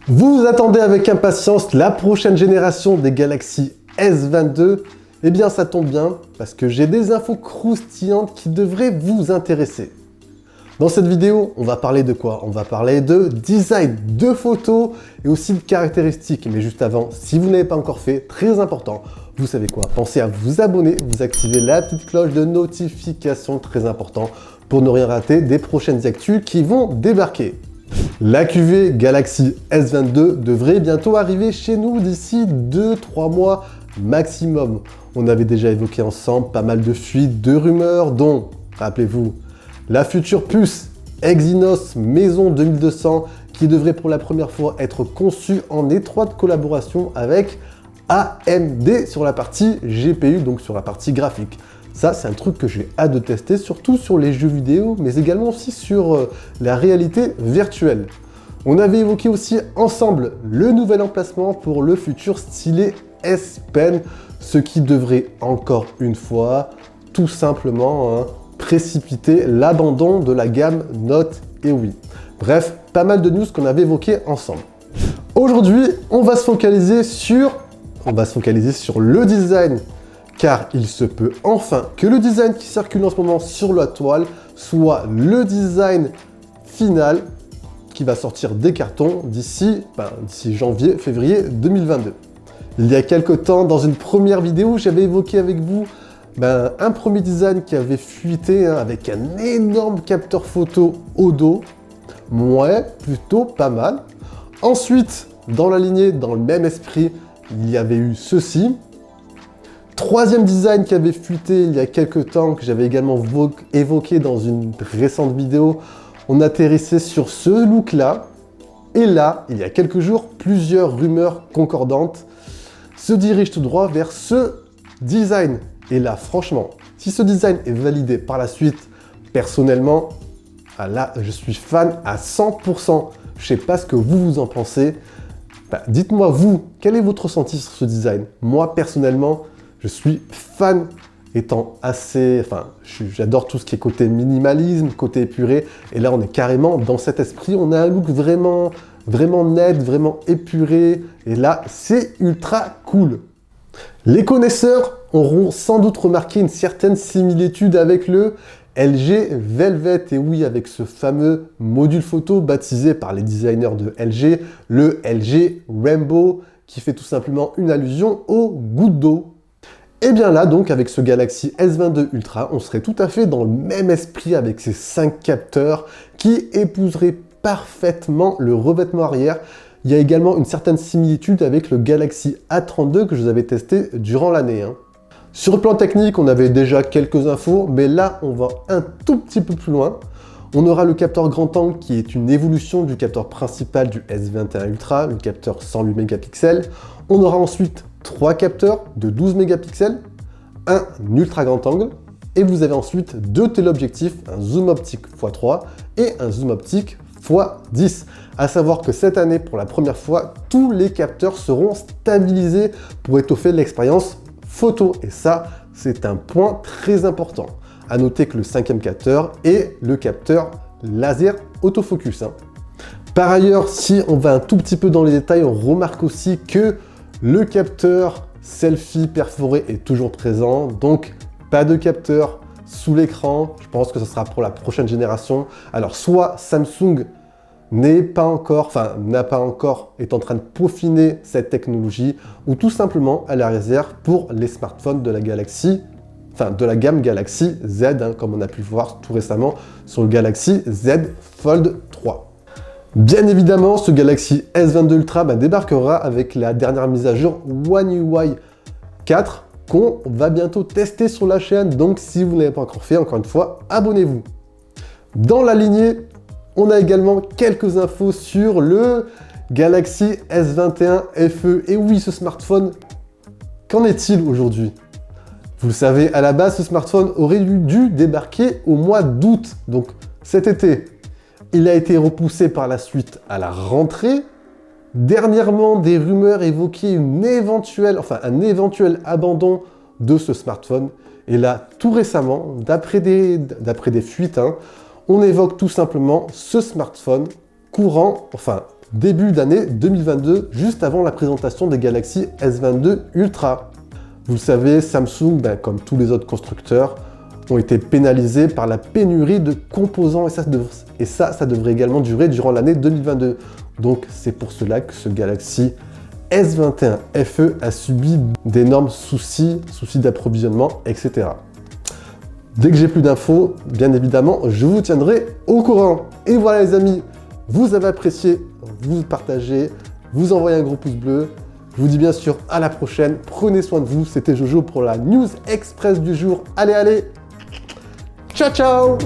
Vous attendez avec impatience la prochaine génération des Galaxy S22? Eh bien ça tombe bien, parce que j'ai des infos croustillantes qui devraient vous intéresser. Dans cette vidéo, on va parler de quoi? On va parler de design, de photos et aussi de caractéristiques. Mais juste avant, si vous n'avez pas encore fait, très important, vous savez quoi? Pensez à vous abonner, vous activez la petite cloche de notification, très important, pour ne rien rater des prochaines actus qui vont débarquer. La cuvée Galaxy S22 devrait bientôt arriver chez nous d'ici 2-3 mois maximum. On avait déjà évoqué ensemble pas mal de fuites, de rumeurs, dont, rappelez-vous, la future puce Exynos Maison 2200 qui devrait pour la première fois être conçue en étroite collaboration avec AMD sur la partie GPU, donc sur la partie graphique. Ça, c'est un truc que j'ai hâte de tester, surtout sur les jeux vidéo, mais également aussi sur la réalité virtuelle. On avait évoqué aussi ensemble le nouvel emplacement pour le futur stylet S Pen, ce qui devrait encore une fois, tout simplement, précipiter l'abandon de la gamme Note et oui. Bref, pas mal de news qu'on avait évoquées ensemble. Aujourd'hui, on va se focaliser sur le design, car il se peut enfin que le design qui circule en ce moment sur la toile soit le design final qui va sortir des cartons d'ici janvier-février 2022. Il y a quelques temps, dans une première vidéo, j'avais évoqué avec vous un premier design qui avait fuité avec un énorme capteur photo au dos. Ouais, plutôt pas mal. Ensuite, dans la lignée, dans le même esprit, il y avait eu ceci. Troisième design qui avait fuité il y a quelques temps, que j'avais également évoqué dans une récente vidéo. On atterrissait sur ce look-là. Et là, il y a quelques jours, plusieurs rumeurs concordantes se dirigent tout droit vers ce design. Et là, franchement, si ce design est validé par la suite, personnellement, là, je suis fan à 100%. Je sais pas ce que vous en pensez. Dites-moi, vous, quel est votre ressenti sur ce design? Moi, personnellement, je suis fan, étant assez... j'adore tout ce qui est côté minimalisme, côté épuré. Et là, on est carrément dans cet esprit. On a un look vraiment net, vraiment épuré. Et là, c'est ultra cool. Les connaisseurs auront sans doute remarqué une certaine similitude avec le LG Velvet. Et oui, avec ce fameux module photo baptisé par les designers de LG, le LG Rainbow, qui fait tout simplement une allusion aux gouttes d'eau. Et bien là, donc, avec ce Galaxy S22 Ultra, on serait tout à fait dans le même esprit avec ces 5 capteurs qui épouseraient parfaitement le revêtement arrière. Il y a également une certaine similitude avec le Galaxy A32 que je vous avais testé durant l'année. Sur le plan technique, on avait déjà quelques infos, mais là, on va un tout petit peu plus loin. On aura le capteur grand angle qui est une évolution du capteur principal du S21 Ultra, le capteur 108 mégapixels. On aura ensuite 3 capteurs de 12 mégapixels, un ultra grand angle, et vous avez ensuite 2 téléobjectifs, un zoom optique x3 et un zoom optique x10. À savoir que cette année, pour la première fois, tous les capteurs seront stabilisés pour étoffer l'expérience photo. Et ça, c'est un point très important. À noter que le 5e capteur est le capteur laser autofocus. Par ailleurs, si on va un tout petit peu dans les détails, on remarque aussi que le capteur selfie perforé est toujours présent, donc pas de capteur sous l'écran. Je pense que ce sera pour la prochaine génération. Alors soit Samsung est en train de peaufiner cette technologie, ou tout simplement elle la réserve pour les smartphones de la gamme Galaxy Z, comme on a pu voir tout récemment sur le Galaxy Z Fold 3. Bien évidemment, ce Galaxy S22 Ultra débarquera avec la dernière mise à jour One UI 4 qu'on va bientôt tester sur la chaîne. Donc si vous n'avez pas encore fait, encore une fois, abonnez-vous. Dans la lignée, on a également quelques infos sur le Galaxy S21 FE. Et oui, ce smartphone, qu'en est-il aujourd'hui? Vous le savez, à la base, ce smartphone aurait dû débarquer au mois d'août, donc cet été. Il a été repoussé par la suite à la rentrée. Dernièrement, des rumeurs évoquaient un éventuel abandon de ce smartphone. Et là, tout récemment, d'après des fuites, on évoque tout simplement ce smartphone début d'année 2022, juste avant la présentation des Galaxy S22 Ultra. Vous le savez, Samsung, comme tous les autres constructeurs, ont été pénalisés par la pénurie de composants et ça devrait également durer durant l'année 2022. Donc c'est pour cela que ce Galaxy S21 FE a subi d'énormes soucis d'approvisionnement, etc. Dès que j'ai plus d'infos, bien évidemment, je vous tiendrai au courant. Et voilà les amis, vous avez apprécié, vous partagez, vous envoyez un gros pouce bleu. Je vous dis bien sûr à la prochaine, prenez soin de vous, c'était Jojo pour la News Express du jour. Allez, ciao ciao!